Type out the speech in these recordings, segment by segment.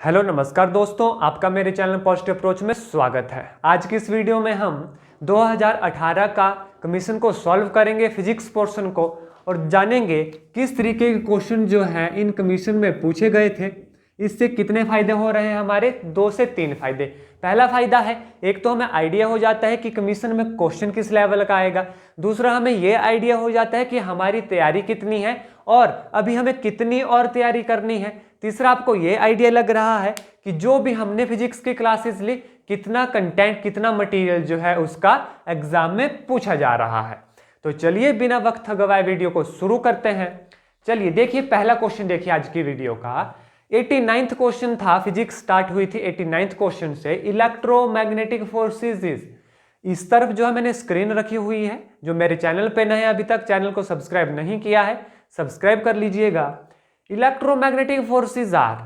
Hello नमस्कार दोस्तों, आपका मेरे चैनल पॉजिटिव अप्रोच में स्वागत है। आज की इस वीडियो में हम 2018 का कमीशन को सॉल्व करेंगे, फिजिक्स पोर्शन को, और जानेंगे किस तरीके के क्वेश्चन जो है इन कमीशन में पूछे गए थे। इससे कितने फायदे हो रहे हैं हमारे, 2 से 3 फायदे। पहला फायदा है, एक तो हमें आइडिया हो जाता है कि कमीशन में क्वेश्चन किस लेवल का आएगा। दूसरा, हमें यह आइडिया हो जाता है कि हमारी तैयारी कितनी है और अभी हमें कितनी और तैयारी करनी है। तीसरा, आपको यह आइडिया लग रहा है कि जो भी हमने फिजिक्स की क्लासेस ली, कितना कंटेंट, कितना मटेरियल जो है उसका एग्जाम में पूछा जा रहा है। तो चलिए बिना वक्त गवाए वीडियो को शुरू करते हैं। चलिए देखिए, पहला क्वेश्चन देखिए आज की वीडियो का। 89th क्वेश्चन था, फिजिक्स स्टार्ट हुई थी 89th क्वेश्चन से। इलेक्ट्रोमैग्नेटिक फोर्सेस इस तरफ जो है मैंने स्क्रीन रखी हुई है। जो मेरे चैनल पे नए अभी तक चैनल को सब्सक्राइब नहीं किया है, सब्सक्राइब कर लीजिएगा। Electromagnetic forces are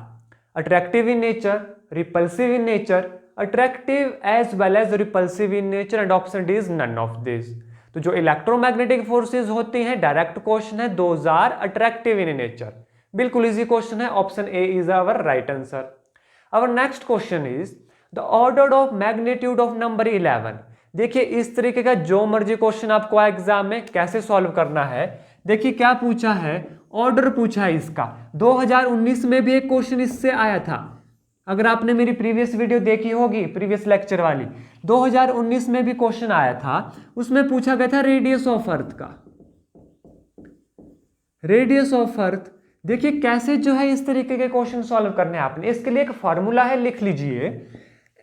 attractive in nature, repulsive in nature, attractive as well as repulsive in nature, and option D is none of this. तो जो इलेक्ट्रोमैग्नेटिक फोर्सेस होती हैं, डायरेक्ट क्वेश्चन है, those are attractive in nature. बिल्कुल easy question है, option A is our right answer. Our next question is the order of magnitude of number 11। देखिए, इस तरीके का जो मर्जी क्वेश्चन आपको एग्जाम में कैसे सॉल्व करना है। देखिए क्या पूछा है, ऑर्डर पूछा है इसका। 2019 में भी एक क्वेश्चन इससे आया था। अगर आपने मेरी प्रीवियस वीडियो देखी होगी, प्रीवियस लेक्चर वाली, 2019 में भी क्वेश्चन आया था। उसमें पूछा गया था रेडियस ऑफ अर्थ का। रेडियस ऑफ अर्थ, देखिए कैसे जो है इस तरीके के क्वेश्चन सॉल्व करने हैं आपने। इसके लिए एक फॉर्मूला है, लिख लीजिए,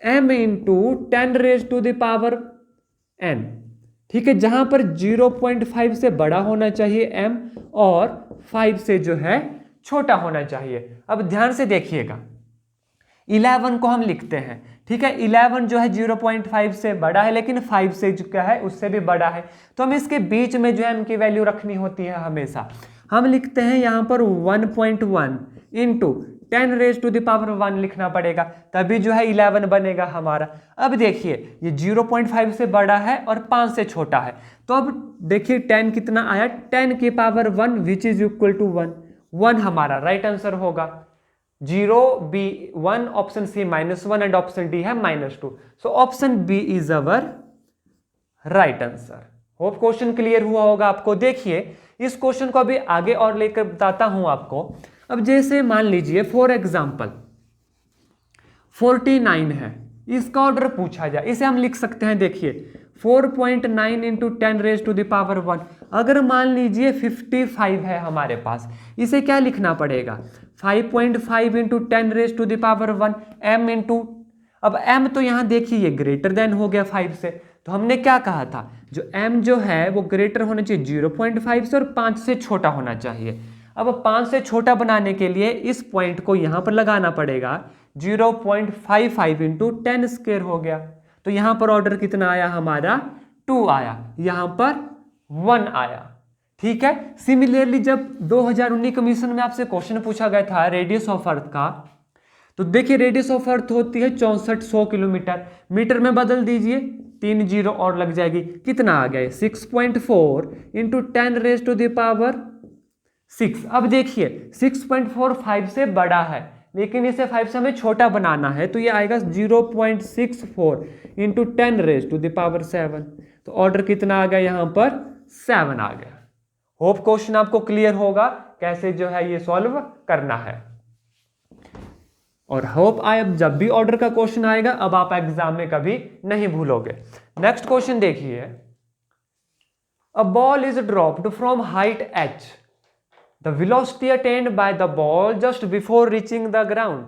m into 10 raise to the power n। ठीक है, जहां पर 0.5 से बड़ा होना चाहिए m और 5 से जो है छोटा होना चाहिए। अब ध्यान से देखिएगा, 11 को हम लिखते हैं। ठीक है, 11 जो है 0.5 से बड़ा है, लेकिन 5 से जो क्या है उससे भी बड़ा है। तो हम इसके बीच में जो है m की वैल्यू रखनी होती है हमेशा। हम लिखते हैं यहां पर 1.1 into 10 raise to the power 1 लिखना पड़ेगा, तभी जो है 11 बनेगा हमारा। अब देखिए, ये 0.5 से बड़ा है और 5 से छोटा है। तो अब देखिए 10 कितना आया, 10 की power 1 which is equal to 1। 1 हमारा राइट आंसर होगा। 0 B 1, option C -1 and option D है -2। So option B is our right answer. Hope question clear हुआ होगा आपको। देखिए इस क्वेश्चन को अभी आगे और लेकर बताता हूं आपको। अब जैसे मान लीजिए फॉर एग्जांपल 49 है, इसका ऑर्डर पूछा जाए, इसे हम लिख सकते हैं। देखिए 4.9 into 10 raise to the power 1। अगर मान लीजिए 55 है हमारे पास, इसे क्या लिखना पड़ेगा, 5.5 into 10 raise to the power 1 m into, अब m तो यहां देखिए ये ग्रेटर देन हो गया 5 से। तो हमने क्या कहा था, जो m जो है वो ग्रेटर होना चाहिए 0.5 से और 5 से छोटा होना चाहिए। अब 5 से छोटा बनाने के लिए इस पॉइंट को यहां पर लगाना पड़ेगा। 0.55 इंटू 10 स्क्वायर हो गया। तो यहां पर ऑर्डर कितना आया हमारा, 2 आया, यहां पर 1 आया। ठीक है, सिमिलरली जब 2019 कमीशन में आपसे क्वेश्चन पूछा गया था रेडियस ऑफ अर्थ का, तो देखिए रेडियस ऑफ अर्थ होती है 6400 किलोमीटर। मीटर में बदल दीजिए, 3 जीरो और लग जाएगी। कितना आ गया, 6.4 into 10 raise to the power 6। अब देखिए 6.4 5 से बड़ा है, लेकिन इसे 5 से हमें छोटा बनाना है, तो ये आएगा 0.64 into 10 raise to the power 7। तो ऑर्डर कितना आ गया, यहां पर 7 आ गया। होप क्वेश्चन आपको क्लियर होगा कैसे जो है ये सॉल्व करना है। और होप जब भी ऑर्डर का क्वेश्चन आएगा, अब आप एग्जाम में कभी नहीं भूलोगे। नेक्स्ट क्वेश्चन देखिए, a ball is dropped from height h, the velocity attend by the ball just before reaching the ground.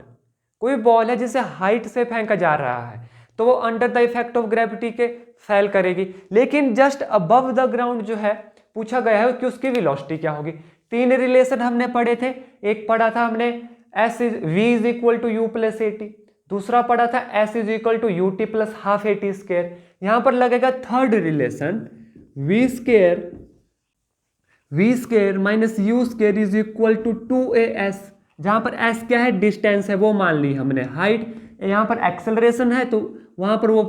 कोई बॉल है जिसे हाइट से फेंका जा रहा है, तो वो under the effect of gravity के फेल करेगी, लेकिन जस्ट अबव द ग्राउंड जो है पूछा गया है कि उसकी वेलोसिटी क्या होगी। 3 रिलेशन हमने पढ़े थे। एक पढ़ा था हमने v is equal to u plus a t, दूसरा पढ़ा था s is equal to u t plus half a t square. यहां पर लगेगा third relation, v square minus u square is equal to 2as, जहां पर s क्या है, डिस्टेंस है, वो मान ली हमने। हाइट, यहां पर एक्सेलरेशन है, तो वहां पर वो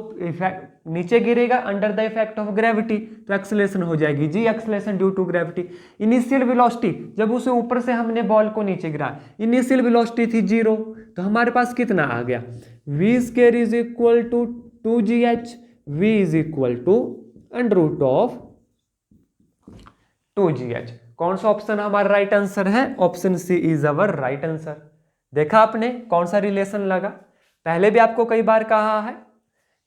नीचे गिरेगा under the effect of gravity, तो एक्सेलरेशन हो जाएगी जी, acceleration due to gravity. Initial velocity, जब उसे ऊपर से हमने बॉल को नीचे गिरा, इनिशियल वेलोसिटी थी 0, तो हमारे पास कितना आ गया, v square is equal to 2gh, v is equal to under root of 2gh। कौन सा ऑप्शन हमारा राइट आंसर है, option C is our right answer. देखा आपने कौन सा रिलेशन लगा, पहले भी आपको कई बार कहा है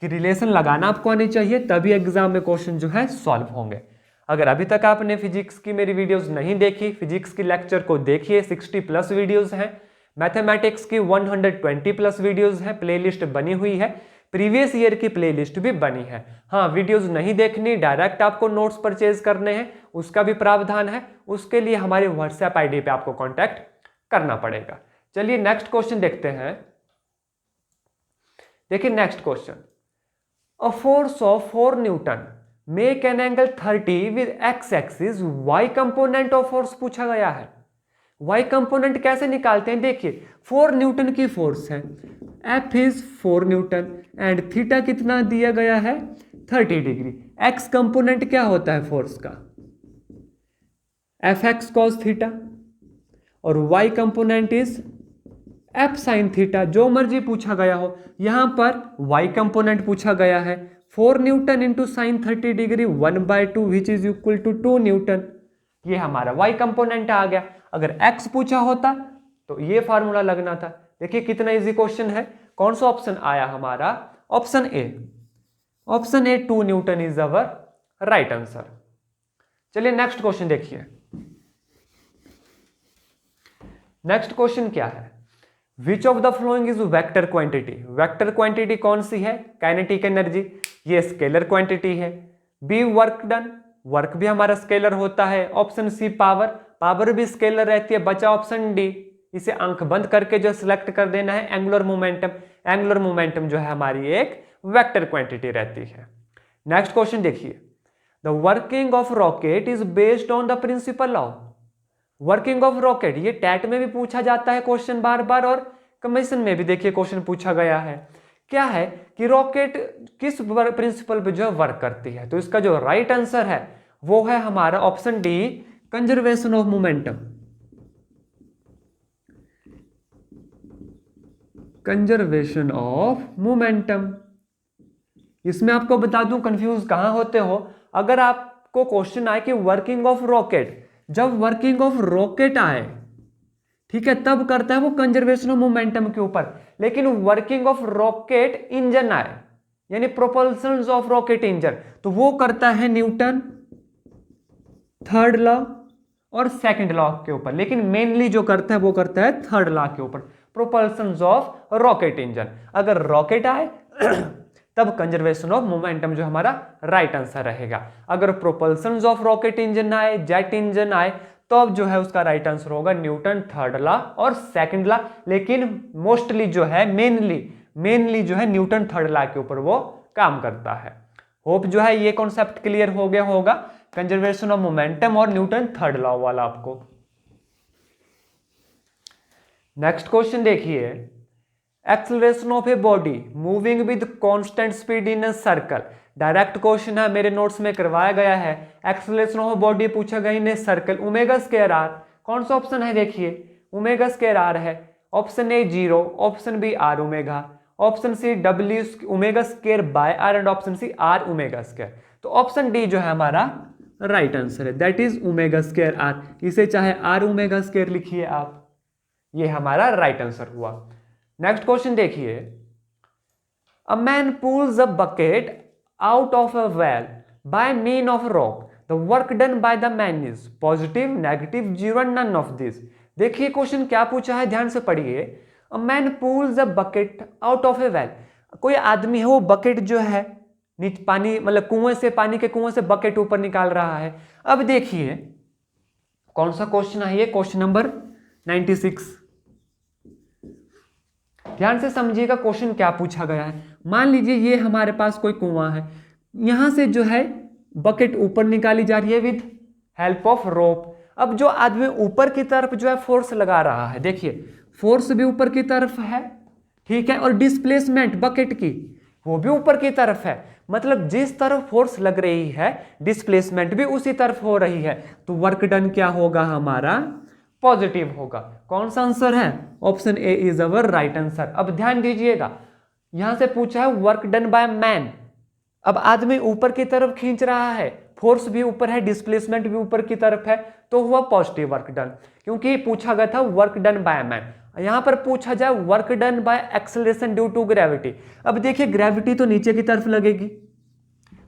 कि रिलेशन लगाना आपको आनी चाहिए, तभी एग्जाम में क्वेश्चन जो है सॉल्व होंगे। अगर अभी तक आपने फिजिक्स की मेरी वीडियोस नहीं देखी, फिजिक्स की लेक्चर को देखिए, 60+ वीडियोस हैं, मैथमेटिक्स की 120+ वीडियोस हैं, प्लेलिस्ट बनी हुई है, प्रीवियस ईयर की प्लेलिस्ट भी बनी है। हाँ, वीडियोस नहीं देखनी, डायरेक्ट आपको नोट्स परचेज करने हैं, उसका भी प्रावधान है, उसके लिए हमारे व्हाट्सएप आईडी पे आपको कॉन्टैक्ट करना पड़ेगा। चलिए नेक्स्ट क्वेश्चन देखते हैं। देखिए next question, a force of 4 newton make an angle 30 with x axis, y component of force पूछा गया है। वाई कंपोनेंट कैसे निकालते हैं, देखिए 4 न्यूटन की फोर्स है, F is 4 Newton and theta कितना दिया गया है 30 डिग्री। एक्स कंपोनेंट क्या होता है फोर्स का, एफ एक्स कॉस थीटा, और y component is f sine theta. जो मर्जी पूछा गया हो, यहां पर y कंपोनेंट पूछा गया है 4 newton into sine 30 degree 1/2 which is equal to 2 newton, ये हमारा y कंपोनेंट आ गया। अगर x पूछा होता तो ये फार्मूला लगना था। देखिए कितना इजी क्वेश्चन है। कौन सा ऑप्शन आया हमारा, option A, option A 2 Newton is our right answer. चलिए नेक्स्ट क्वेश्चन देखिए। नेक्स्ट क्वेश्चन क्या है, which of the following is vector quantity. Vector quantity कौन सी है, काइनेटिक एनर्जी, ये स्केलर क्वांटिटी है। बी वर्क डन, वर्क भी हमारा स्केलर होता है। ऑप्शन सी पावर, पावर भी स्केलर रहती है। बचा ऑप्शन डी, इसे अंक बंद करके जो सिलेक्ट कर देना है, एंगुलर मोमेंटम। एंगुलर मोमेंटम जो है हमारी एक वेक्टर क्वांटिटी रहती है। नेक्स्ट क्वेश्चन देखिए, the working of rocket is based on the principle of. Working of rocket, ये टैट में भी पूछा जाता है क्वेश्चन बार बार, और कमीशन में भी देखिए क्वेश्चन पूछा गया है। क्या है कि रॉकेट किस प्रिंसिपल पे जो है वर्क करती है, तो इसका जो राइट आंसर है वो है हमारा option D, conservation of momentum. Conservation of momentum. इसमें आपको बता दूं, कंफ्यूज कहां होते हो, अगर आपको क्वेश्चन आए कि वर्किंग ऑफ रॉकेट, जब वर्किंग ऑफ रॉकेट आए, ठीक है, तब करता है वो कंजर्वेशन ऑफ मोमेंटम के ऊपर। लेकिन वर्किंग ऑफ रॉकेट इंजन आए, यानी प्रोपल्शन ऑफ रॉकेट इंजन, तो वो करता है न्यूटन थर्ड लॉ और सेकंड लॉ के ऊपर। लेकिन मेनली जो करता है वो करता है थर्ड लॉ के ऊपर, प्रोपल्शन ऑफ रॉकेट इंजन। अगर रॉकेट आए तब कंजर्वेशन ऑफ मोमेंटम जो हमारा राइट आंसर रहेगा। अगर प्रोपल्शन ऑफ रॉकेट इंजन आए, जेट इंजन आए, तो अब जो है उसका राइट आंसर होगा न्यूटन थर्ड लॉ और सेकंड लॉ। लेकिन मोस्टली जो है मेनली जो है न्यूटन थर्ड लॉ के ऊपर वो काम करता है। होप जो है ये कॉन्सेप्ट क्लियर हो गया होगा, कंजर्वेशन ऑफ मोमेंटम और न्यूटन थर्ड लॉ वाला आपको। नेक्स्ट क्वेश्चन देखिए, acceleration of a body moving with constant speed in a circle. Direct question है, मेरे नोट्स में करवाया गया है। एक्सेलरेशन ऑफ बॉडी पूछा गया in a circle, omega square r. कौन सा ऑप्शन है, देखिए ओमेगा स्क्वायर आर है। Option A 0, option B r omega, option C डब्ल्यू omega square by r, and option C r omega square. तो option D जो है हमारा राइट आंसर है, that is omega square r. इसे चाहे आर ओमेगा स्क्वायर लिखिए आप, ये हमारा राइट आंसर हुआ। नेक्स्ट क्वेश्चन देखिए, a man pulls a bucket out of a well by mean of rock, the work done by the man is positive, negative, zero, none of this. देखिए question क्या पूछा है, ध्यान से पढ़िए। A man pulls a bucket out of a well, कोई आदमी है वो बकेट जो है नीचे पानी, मतलब कुएं से, पानी के कुएं से बकेट ऊपर निकाल रहा है। अब देखिए कौन सा क्वेश्चन है ये, क्वेश्चन नंबर 96। ध्यान से समझिएगा क्वेश्चन क्या पूछा गया है। मान लीजिए ये हमारे पास कोई कुआं है, यहां से जो है बकेट ऊपर निकाली जा रही है विद हेल्प ऑफ रोप। अब जो आदमी ऊपर की तरफ जो है फोर्स लगा रहा है, देखिए फोर्स भी ऊपर की तरफ है, ठीक है, और डिस्प्लेसमेंट बकेट की वो भी ऊपर की तरफ है। मतलब जिस तरफ फोर्स लग रही है डिस्प्लेसमेंट भी उसी तरफ हो रही है, तो वर्क डन क्या होगा हमारा, पॉजिटिव होगा। कौन सा आंसर है, option A is our right answer. अब ध्यान दीजिएगा, यहां से पूछा है वर्क डन बाय मैन। अब आदमी ऊपर की तरफ खींच रहा है, फोर्स भी ऊपर है, डिस्प्लेसमेंट भी ऊपर की तरफ है, तो हुआ पॉजिटिव वर्क डन, क्योंकि पूछा गया था वर्क डन बाय मैन। यहां पर पूछा जाए work done by acceleration due to gravity. अब देखिए ग्रेविटी तो नीचे की तरफ लगेगी,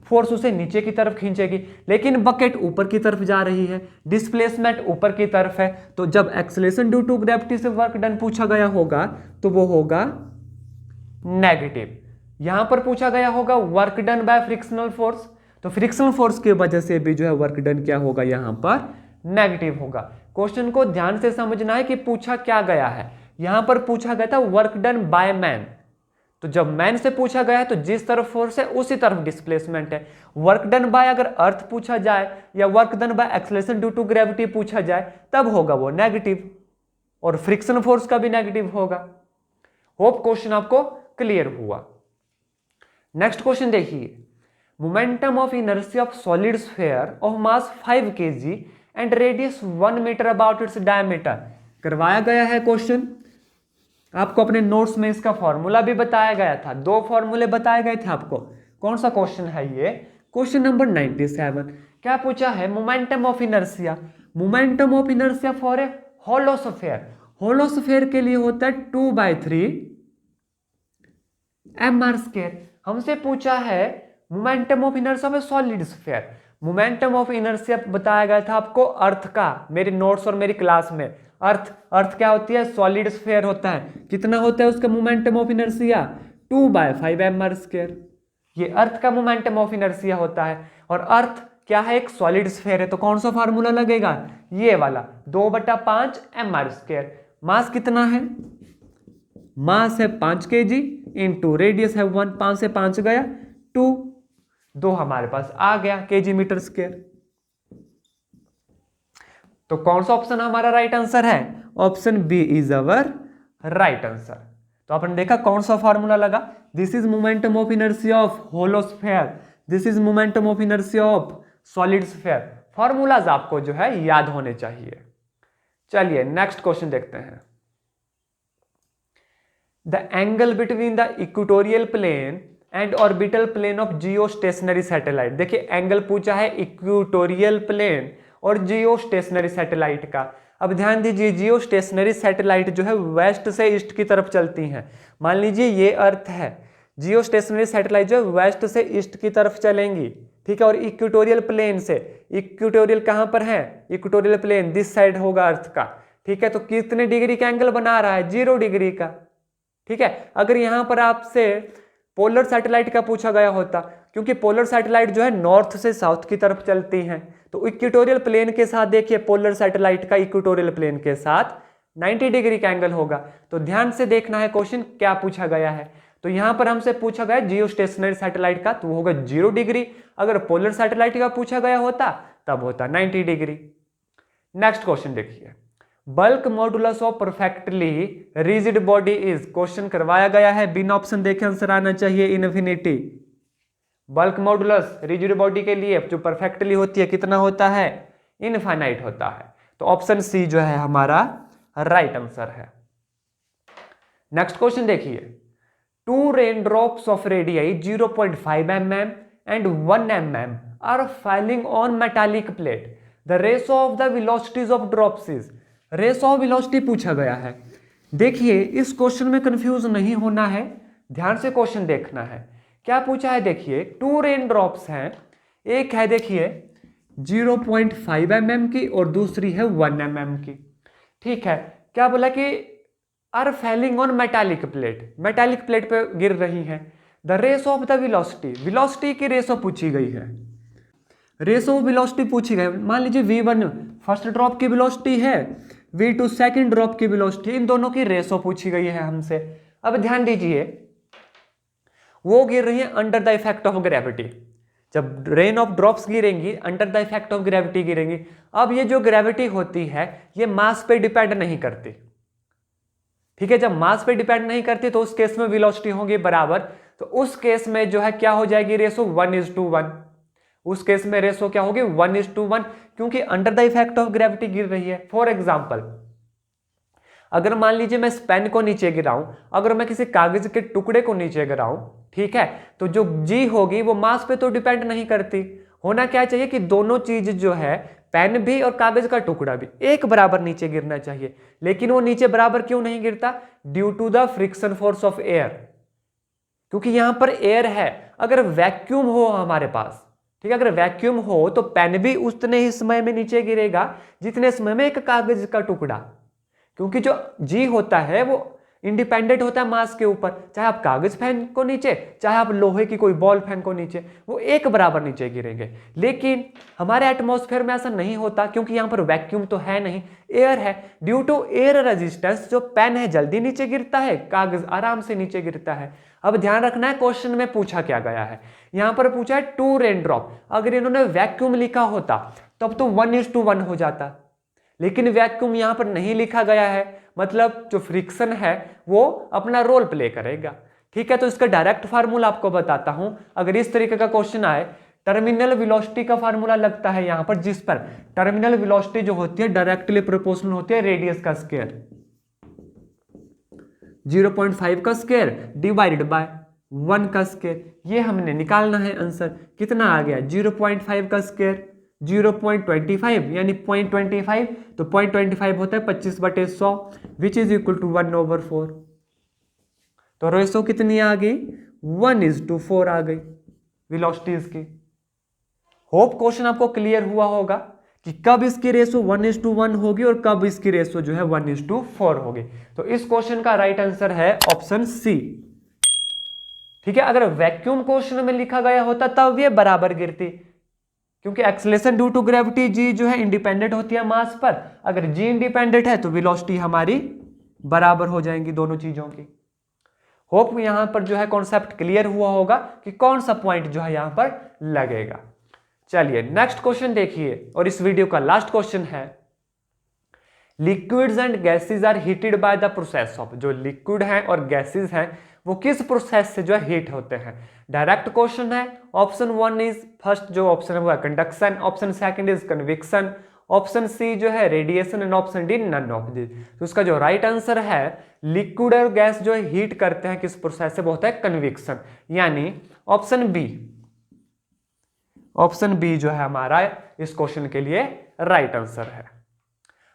फोर्स उसे नीचे की तरफ खींचेगी, लेकिन बकेट ऊपर की तरफ जा रही है, डिस्प्लेसमेंट ऊपर की तरफ है, तो जब एक्सेलरेशन ड्यू टू ग्रेविटी से वर्क डन पूछा गया होगा तो वो होगा नेगेटिव। यहां पर पूछा गया होगा work done bye frictional force, तो फ्रिक्शनल फोर्स की वजह से भी जो है वर्क डन क्या होगा, यहां पर नेगेटिव होगा। क्वेश्चन को ध्यान से समझना है कि पूछा क्या गया है। यहां पर पूछा गया था वर्क डन बाय मैन, तो जब मैन से पूछा गया है तो जिस तरफ फोर्स है उसी तरफ डिस्प्लेसमेंट है। वर्क डन बाय अगर अर्थ पूछा जाए या work done by acceleration due to gravity पूछा जाए तब होगा वो नेगेटिव, और फ्रिक्शन फोर्स का भी नेगेटिव होगा। होप क्वेश्चन आपको क्लियर हुआ। नेक्स्ट क्वेश्चन देखिए, momentum of inertia of solid sphere of mass 5 kg and radius 1 metre about its diameter. करवाया गया है क्वेश्चन, आपको अपने नोट्स में इसका फॉर्मूला भी बताया गया था, 2 फॉर्मूले बताए गए थे आपको। कौन सा क्वेश्चन है ये, क्वेश्चन नंबर 97। क्या पूछा है, momentum of inertia, momentum of inertia for a hollow sphere. Hollow sphere के लिए होता है 2/3 mr²। हमसे पूछा है momentum of inertia of a solid sphere. Momentum of inertia बताया गया था आपको अर्थ का, मेरे नोट्स और मेरी क्लास में। अर्थ क्या होती है, सॉलिड स्फीयर होता है। कितना होता है उसका मोमेंटम ऑफ इनर्शिया, 2/5 mr²। ये अर्थ का मोमेंटम ऑफ इनर्शिया होता है, और अर्थ क्या है, एक सॉलिड स्फीयर है, तो कौन सा फार्मूला लगेगा, ये वाला 2/5 mr²। मास कितना है, मास है 5 kg इंटू रेडियस है 1, 5 से 5 गया 2, 2 हमारे पास आ गया kg/m²। तो कौन सा ऑप्शन हमारा राइट आंसर है, option B is our right answer. तो आपने देखा कौन सा फॉर्मूला लगा, this is momentum of inertia of hollow sphere, this is momentum of inertia of solid sphere. Formulas आपको जो है याद होने चाहिए। चलिए नेक्स्ट क्वेश्चन देखते हैं। The angle between the equatorial plane and orbital plane of geostationary satellite. देखिए एंगल पूछा है इक्वेटोरियल प्लेन और जियो स्टेशनरी सैटेलाइट का। अब ध्यान दीजिए, जियो स्टेशनरी सैटेलाइट जो है वेस्ट से ईस्ट की तरफ चलती हैं। मान लीजिए ये अर्थ है, जियो स्टेशनरी सैटेलाइट जो है वेस्ट से ईस्ट की तरफ चलेंगी, ठीक है। और इक्वेटोरियल प्लेन से, इक्वेटोरियल कहाँ पर है, इक्वेटोरियल प्लेन दिस साइड होगा अर्थ का, ठीक है। तो कितने डिग्री का एंगल बना रहा है, 0 डिग्री का, ठीक है। अगर यहाँ पर आपसे पोलर सैटेलाइट का पूछा गया होता, क्योंकि पोलर सैटेलाइट जो है नॉर्थ से साउथ की तरफ चलती हैं, तो इक्वेटोरियल प्लेन के साथ देखिए पोलर सैटेलाइट का इक्वेटोरियल प्लेन के साथ 90 डिग्री का एंगल होगा। तो ध्यान से देखना है क्वेश्चन क्या पूछा गया है। तो यहां पर हमसे पूछा गया जियो स्टेशनरी सैटेलाइट का, तो वो होगा 0 डिग्री। अगर पोलर सैटेलाइट का पूछा गया होता तब होता 90 डिग्री। नेक्स्ट क्वेश्चन देखिए, bulk modulus of perfectly rigid body is. Question करवाया गया है, बिना ऑप्शन देखे आंसर आना चाहिए, infinity. Bulk modulus rigid body के लिए जो परफेक्टली होती है कितना होता है, इनफाइनाइट होता है। तो ऑप्शन सी जो है हमारा राइट आंसर है। नेक्स्ट क्वेश्चन देखिए, 2 raindrops of radii 0.5 mm and 1 mm are falling on metallic plate. The ratio of the velocities of drops is. Ratio of velocity पूछा गया है। देखिए इस क्वेश्चन में कंफ्यूज नहीं होना है, ध्यान से क्वेश्चन देखना है। क्या पूछा है, देखिए 2 रेन ड्रॉप्स हैं, एक है देखिए 0.5 mm की और दूसरी है 1 mm की, ठीक है। क्या बोला कि are falling on metallic plate, metallic plate पे गिर रही हैं। The ratio of the velocity, velocity की रेशो पूछी गई है, रेशो ऑफ वेलोसिटी पूछी गई। मान लीजिए v1 फर्स्ट ड्रॉप की वेलोसिटी है, v2 सेकंड ड्रॉप की वेलोसिटी, इन दोनों की रेशो पूछी गई है हमसे। अब ध्यान दीजिए, वो गिर रही है under the effect of gravity. जब रेन ऑफ ड्रॉप्स गिरेंगी under the effect of gravity गिरेंगी। अब ये जो ग्रेविटी होती है ये मास पे डिपेंड नहीं करती, ठीक है। जब मास पे डिपेंड नहीं करती तो उस केस में वेलोसिटी होगी बराबर तो उस केस में जो है क्या हो जाएगी रेशो 1:1। उस केस में रेशो क्या होगी 1:1, क्योंकि under the effect of gravity गिर रही है। फॉर एग्जाम्पल, अगर मान लीजिए मैं इस पेन को नीचे गिराऊं, अगर मैं किसी कागज के टुकड़े को नीचे गिराऊं, ठीक है, तो जो जी होगी वो मास पे तो डिपेंड नहीं करती। होना क्या चाहिए कि दोनों चीज जो है, पेन भी और कागज का टुकड़ा भी, एक बराबर नीचे गिरना चाहिए। लेकिन वो नीचे बराबर क्यों नहीं गिरता? Due to the friction force of air, क्योंकि यहां पर एयर है। अगर वैक्यूम हो हमारे पास, ठीक है, अगर वैक्यूम हो तो पेन भी उतने ही समय में नीचे गिरेगा जितने समय में एक कागज का टुकड़ा, क्योंकि जो जी होता है वो इंडिपेंडेंट होता है मास के ऊपर। चाहे आप कागज फेंको नीचे, चाहे आप लोहे की कोई बॉल फेंको नीचे, वो एक बराबर नीचे गिरेंगे। लेकिन हमारे एटमॉस्फेयर में ऐसा नहीं होता, क्योंकि यहां पर वैक्यूम तो है नहीं, एयर है। ड्यू टू एयर रेजिस्टेंस जो पेन है जल्दी नीचे गिरता है, कागज आराम से नीचे गिरता है। अब ध्यान रखना है क्वेश्चन में पूछा क्या गया है। यहां पर पूछा है 2 रेन ड्रॉप। अगर इन्होंने वैक्यूम लिखा होता तब तो 1:1 हो जाता, लेकिन वैक्यूम यहां पर नहीं लिखा गया है, मतलब जो फ्रिक्शन है वो अपना रोल प्ले करेगा। ठीक है, तो इसका डायरेक्ट फार्मूला आपको बताता हूं। अगर इस तरीके का क्वेश्चन आए, टर्मिनल वेलोसिटी का फार्मूला लगता है यहां पर, जिस पर टर्मिनल वेलोसिटी जो होती है डायरेक्टली प्रोपोर्शनल होती है रेडियस का स्क्वायर, 0.5 का स्क्वायर डिवाइडेड बाय 1 का स्क्वायर। ये हमने निकालना है आंसर। कितना आ गया? 0.5 का स्क्वायर 0.25 यानी 0.25, तो 0.25 होता है 25/100 विच इज इक्वल टू 1/4। तो रेशो कितनी आ गई? 1:4 आ गई वेलोसिटीज की। होप क्वेश्चन आपको क्लियर हुआ होगा कि कब इसकी रेशो 1:1 होगी और कब इसकी रेशो जो है 1:4 होगी। तो इस क्वेश्चन का राइट आंसर है ऑप्शन सी। ठीक है, अगर वैक्यूम क्वेश्चन में लिखा गया होता तब ये बराबर गिरती, क्योंकि acceleration due to gravity G जो है इंडिपेंडेंट होती है मास पर। अगर जी इंडिपेंडेंट है तो वेलोसिटी हमारी बराबर हो जाएंगी दोनों चीजों की। होप यहां पर जो है कॉन्सेप्ट क्लियर हुआ होगा कि कौन सा पॉइंट जो है यहां पर लगेगा। चलिए नेक्स्ट क्वेश्चन देखिए, और इस वीडियो का लास्ट क्वेश्चन है, liquids and gases are heated by the process of. जो लिक्विड हैं और गैसेज हैं वो किस प्रोसेस से जो है हीट होते हैं? डायरेक्ट क्वेश्चन है। ऑप्शन 1 इज, फर्स्ट जो ऑप्शन है वो है conduction, option second is convection, option C जो है radiation, and option D none of this. तो उसका जो राइट आंसर है, लिक्विड और गैस जो है हीट करते हैं किस प्रोसेस से, वो होता है कन्विक्शन, यानी ऑप्शन बी। ऑप्शन बी जो है हमारा इस क्वेश्चन के लिए राइट आंसर है।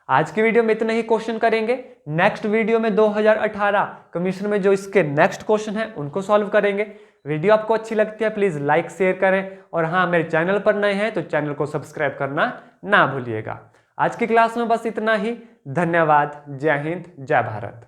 आज की वीडियो में इतने ही क्वेश्चन करेंगे। नेक्स्ट वीडियो में 2018 कमीशन में जो इसके नेक्स्ट क्वेश्चन है उनको सॉल्व करेंगे। वीडियो आपको अच्छी लगती है प्लीज लाइक शेयर करें, और हाँ मेरे चैनल पर नए हैं तो चैनल को सब्सक्राइब करना ना भूलिएगा। आज की क्लास में बस इतना ही। धन्यवाद। जय हिंद, जय भारत।